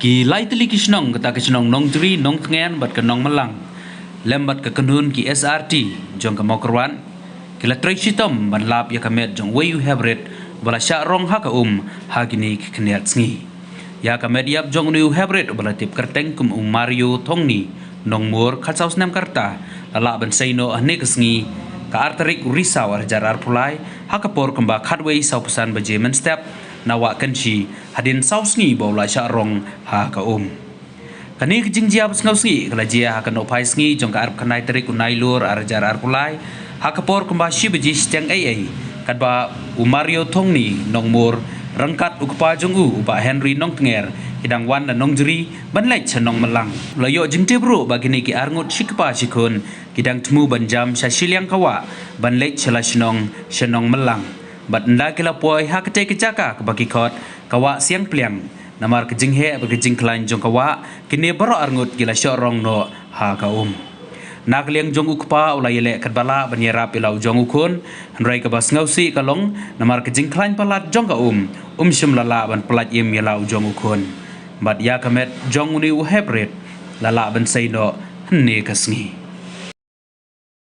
Ki lai teli kisnong kata kisnong nong jri nong tengen bat ke nong melang. Lembat ke kenun ki SRT jong ke mokerwan. Kila Tracy Tom ban lap ya kamet jong way you have read bala sya rong ha ka ha gini ki keniat sngi. Ya kamet yap jong you have read bala tip kerteng kum Mario Tongni nong mur khatsaus nam karta lala ban seino ahne kesngi ka arterik risau jarar pulai ha ka por kemba khatway sau pesan bajemen step nawa kanchi hadin sausngi bawla sya rong ha ka kani kijingjia besngausi kala jia ha kan opai sngi jong ka arp kanai terik unai lur arjar arpulai ha ka por kemba shi beji steng ai kadba Mario Tongni nong mur rangkat ukpa jong upa Henry nong tenger hidang wan dan nong jeri ban lek nong melang layo jingte bro bagini ki arngut shikpa shikun kidang temu banjam syashiliang kawa ban lek chela shenong melang bat nda kila poi ha kete kejaka ke bagi kot kawa siang pliang namar kejinghe berkejing klain jong kawa kini baro arngut kila syorong no ha ka nak liang jong ukpa ulai lek kadbala banyera pilau jong ukun hanrai ka bas ngausi kalong namar kejing klain palat jong ka shim lala ban pelat yem yalau jong ukun bat ya kamet jong uni u hebret lala ban seino hne kasngi